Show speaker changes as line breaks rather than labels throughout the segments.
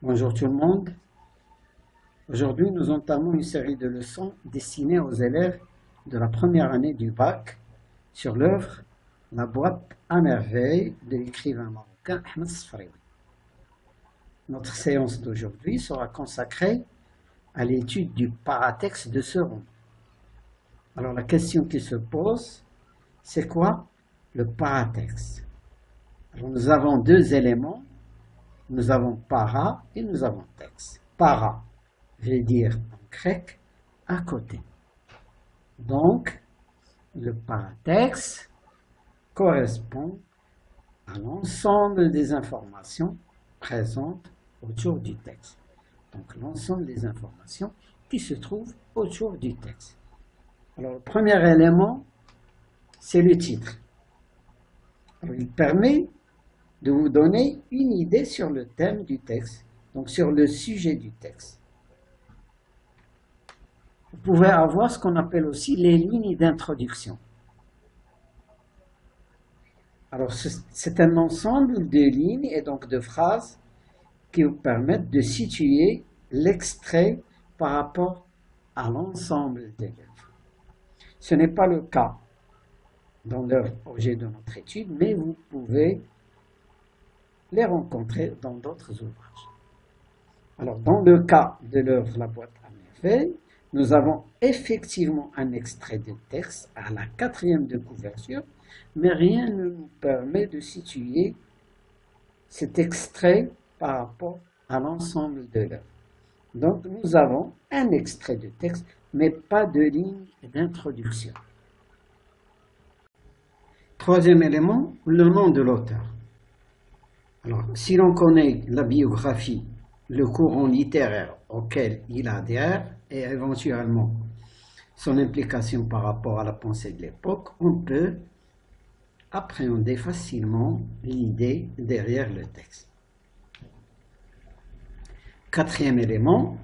Bonjour tout le monde. Aujourd'hui, nous entamons une série de leçons destinées aux élèves de la première année du bac sur l'œuvre La boîte à merveille de l'écrivain marocain Ahmed Sfraoui. Notre séance d'aujourd'hui sera consacrée à l'étude du paratexte de ce roman. Alors la question qui se pose, c'est quoi le paratexte? Alors, nous avons deux éléments. Nous avons para et nous avons texte. Para veut dire en grec à côté. Donc, le paratexte correspond à l'ensemble des informations présentes autour du texte. Donc, l'ensemble des informations qui se trouvent autour du texte. Alors, le premier élément, c'est le titre. Alors, il permet de vous donner une idée sur le thème du texte, donc sur le sujet du texte. Vous pouvez avoir ce qu'on appelle aussi les lignes d'introduction. Alors, c'est un ensemble de lignes et donc de phrases qui vous permettent de situer l'extrait par rapport à l'ensemble de l'œuvre. Ce n'est pas le cas dans l'œuvre objet de notre étude, mais vous pouvez les rencontrer dans d'autres ouvrages. Alors, dans le cas de l'œuvre La boîte à merveille, nous avons effectivement un extrait de texte à la 4e de couverture, mais rien ne nous permet de situer cet extrait par rapport à l'ensemble de l'œuvre. Donc, nous avons un extrait de texte, mais pas de ligne d'introduction. Troisième élément, le nom de l'auteur. Alors, si l'on connaît la biographie, le courant littéraire auquel il adhère et éventuellement son implication par rapport à la pensée de l'époque, on peut appréhender facilement l'idée derrière le texte. Quatrième élément,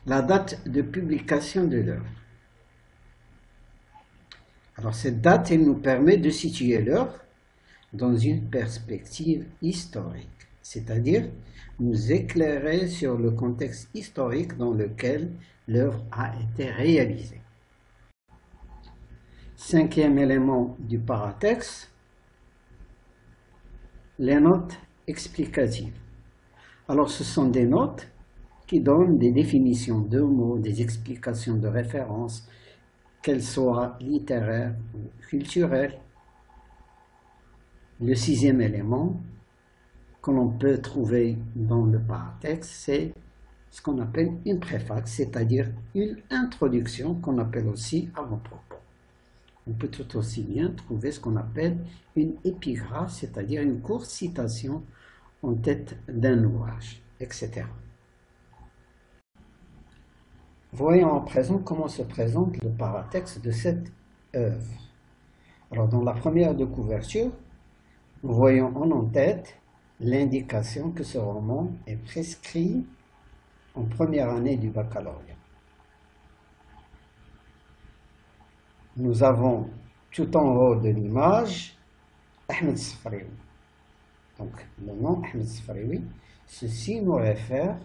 la date de publication de l'œuvre. Alors, cette date, elle nous permet de situer l'œuvre dans une perspective historique, c'est-à-dire nous éclairer sur le contexte historique dans lequel l'œuvre a été réalisée. Cinquième élément du paratexte, les notes explicatives. Alors ce sont des notes qui donnent des définitions de mots, des explications de références, qu'elles soient littéraires ou culturelles. Le sixième élément que l'on peut trouver dans le paratexte, c'est ce qu'on appelle une préface, c'est-à-dire une introduction qu'on appelle aussi avant-propos. On peut tout aussi bien trouver ce qu'on appelle une épigraphe, c'est-à-dire une courte citation en tête d'un ouvrage, etc. Voyons à présent comment se présente le paratexte de cette œuvre. Alors, dans la première de couverture, nous voyons en tête l'indication que ce roman est prescrit en première année du baccalauréat. Nous avons tout en haut de l'image Ahmed Sfraoui. Donc le nom Ahmed Sfraoui, ceci nous réfère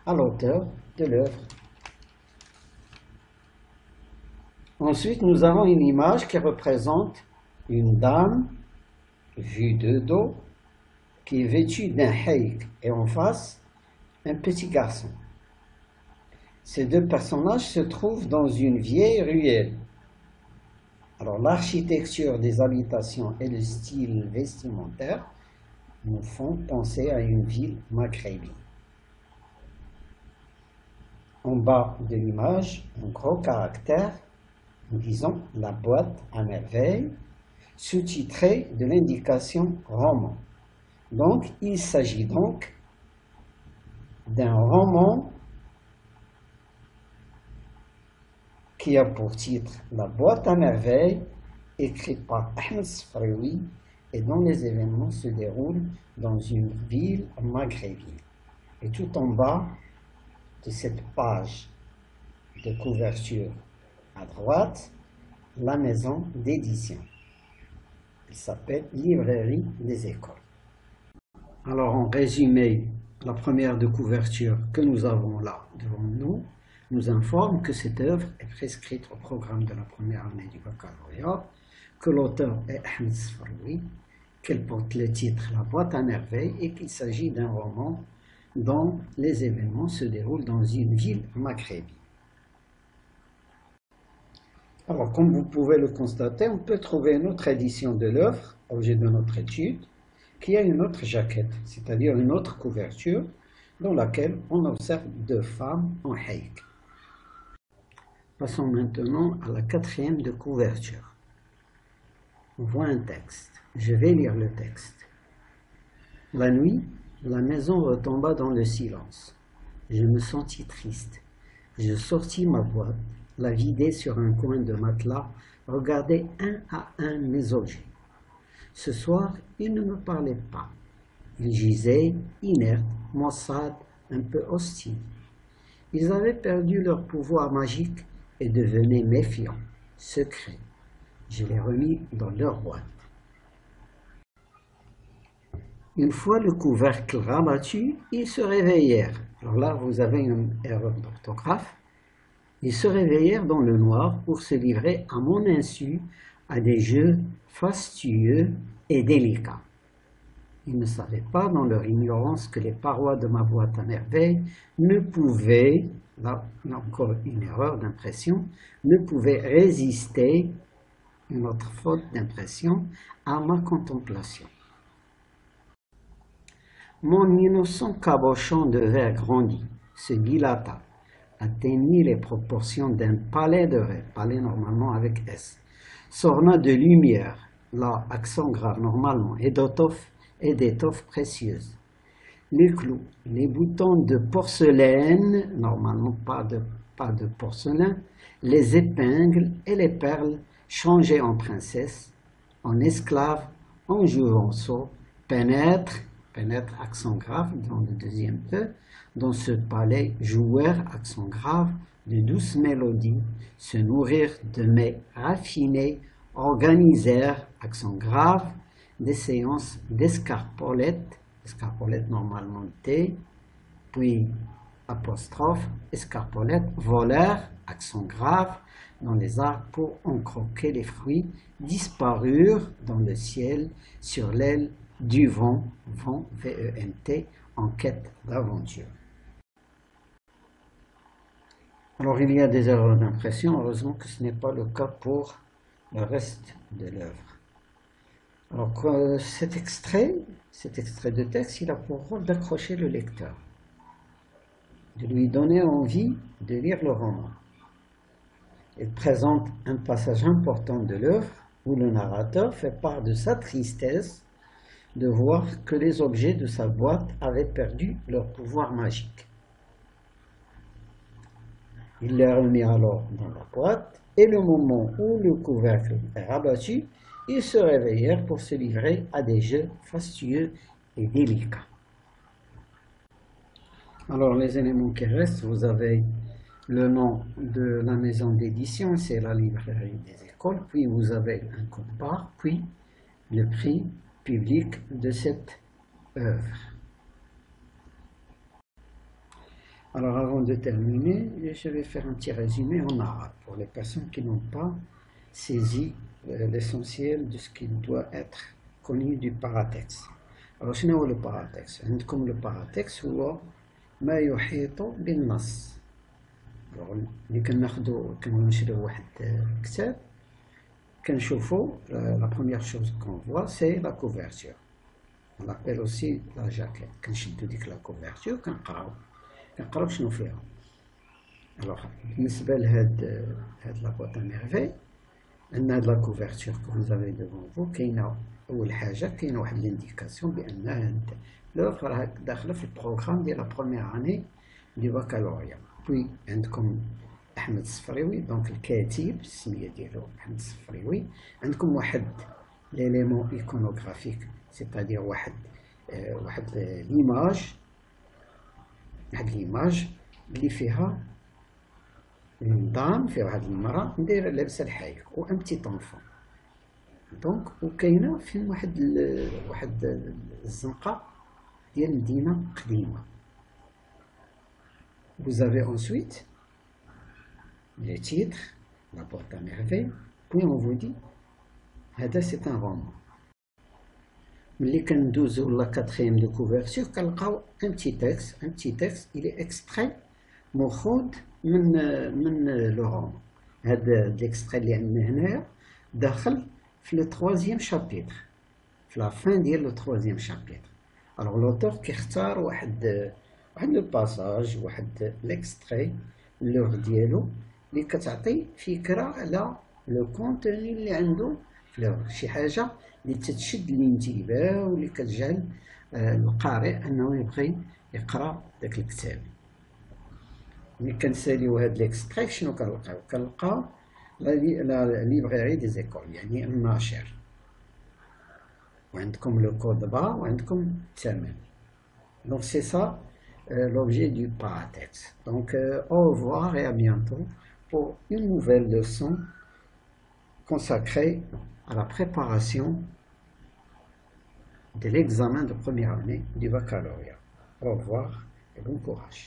à l'auteur de l'œuvre. Ensuite, nous avons une image qui représente une dame vue de dos, qui est vêtue d'un haïk, et en face, un petit garçon. Ces deux personnages se trouvent dans une vieille ruelle. Alors, l'architecture des habitations et le style vestimentaire nous font penser à une ville maghrébine. En bas de l'image, un gros caractère, nous disons La boîte à merveille, sous-titré de l'indication roman. Donc, il s'agit donc d'un roman qui a pour titre La boîte à merveille, écrit par Ahmed Sfraoui, et dont les événements se déroulent dans une ville maghrébine. Et tout en bas de cette page de couverture à droite, la maison d'édition. Il s'appelle Librairie des écoles. Alors, en résumé La première de couverture que nous avons là devant nous nous informe que cette œuvre est prescrite au programme de la première année du baccalauréat, que l'auteur est Ahmed Sfaroui, qu'elle porte le titre La boîte à merveilles et qu'il s'agit d'un roman dont les événements se déroulent dans une ville maghrébine. Alors, comme vous pouvez le constater, on peut trouver une autre édition de l'œuvre, objet de notre étude, qui a une autre jaquette, c'est-à-dire une autre couverture, dans laquelle on observe deux femmes en haïk. Passons maintenant à la quatrième de couverture. On voit un texte. Je vais lire le texte. La nuit, la maison retomba dans le silence. Je me sentis triste. Je sortis ma boîte, la vidai sur un coin de matelas, regardai un à un mes objets. Ce soir, ils ne me parlaient pas. Ils gisaient, inertes, maussades, un peu hostiles. Ils avaient perdu leur pouvoir magique et devenaient méfiants, secrets. Je les remis dans leur boîte. Une fois le couvercle rabattu, ils se réveillèrent. Alors là, vous avez une erreur d'orthographe. Ils se réveillèrent dans le noir pour se livrer à mon insu à des jeux fastueux et délicats. Ils ne savaient pas dans leur ignorance que les parois de ma boîte à merveilles ne pouvaient, là encore une erreur d'impression, ne pouvaient résister, une autre faute d'impression, à ma contemplation. Mon innocent cabochon de verre grandit, se dilata, atteignit les proportions d'un palais de rêve, palais normalement avec S, s'orna de lumière, là accent grave normalement, et d'étoffes précieuses. Les clous, les boutons de porcelaine, normalement pas de porcelain, les épingles et les perles changées en princesse, en esclave, en jouvenceau, pénètrent accent grave dans le deuxième E, dans ce palais joueur accent grave de douces mélodies, se nourrir de mets raffinés, organisèrent accent grave des séances d'escarpolette normalement T, puis apostrophe, escarpolette, volèrent accent grave dans les arbres pour en croquer les fruits, disparurent dans le ciel sur l'aile du vent, V-E-N-T, en quête d'aventure. Alors il y a des erreurs d'impression, heureusement que ce n'est pas le cas pour le reste de l'œuvre. Alors cet extrait de texte, il a pour rôle d'accrocher le lecteur, de lui donner envie de lire le roman. Il présente un passage important de l'œuvre où le narrateur fait part de sa tristesse de voir que les objets de sa boîte avaient perdu leur pouvoir magique. Il les remet alors dans la boîte, et le moment où le couvercle est rabattu, ils se réveillèrent pour se livrer à des jeux fastueux et délicats. Alors les éléments qui restent, vous avez le nom de la maison d'édition, c'est la librairie des écoles, puis vous avez un code-barre, puis le prix public de cette œuvre. Alors avant de terminer, je vais faire un petit résumé en arabe pour les personnes qui n'ont pas saisi l'essentiel de ce qui doit être connu du paratexte. Alors شنو هو الباراتكست؟ عندكم الباراتكست هو ما يحيط بالنص. اللي كنشريو واحد كتاب كنشوفوا la première chose qu'on voit c'est la couverture. On l'appelle aussi la jaquette. كنشدو ديك la couverture كنقراو شنو فيها. Alors بالنسبة لهاد la boîte à merveilles عندنا هاد la couverture que vous avez devant vous كاينة أول حاجة كاينة واحد l'indication بأن هاد l'œuvre راها داخلة في البروغرام ديال la première année du baccalauréat. Puis عندكم أحمد الصفريوي دونك الكاتب السمية ديالو أحمد الصفريوي. عندكم واحد ليليمون ايكونوغرافيك سيتادير واحد ليماج اللي فيها دام فيها واحد المرأة ندير لابسة الحايك و ان بتيت انفون دونك وكاينة فين واحد الزنقة ديال مدينة قديمة Vous avez ensuite les titres, la boîte à merveille, puis on vous dit, c'est un roman. ملي كندوزو لا كاتريام دو كوفرتور كنلقاو un petit texte il est extrait مأخوذ من لو رومان. هذا الاكستري اللي عندنا هنايا داخل في لو تروازيام شابيتر، في لا فان ديال لو تروازيام شابيتر. الوغ لوتور كيختار واحد لو باساج، واحد ليكستري لوغ ديالو اللي كتعطي فكره على لو كونتوني اللي عنده في لوغ، شي حاجه اللي تتشد الانتباه واللي كتجعل القارئ انه يبغي يقرا داك الكتاب. ملي كنساليو هاد ليكستري شنو كنلقاو لا ليبراري دي زيكول، يعني الناشر، وعندكم لو كود بار وعندكم الثمن. دونك سي سا l'objet du paratexte. Donc au revoir et à bientôt pour une nouvelle leçon consacrée à la préparation de l'examen de première année du baccalauréat. Au revoir et bon courage.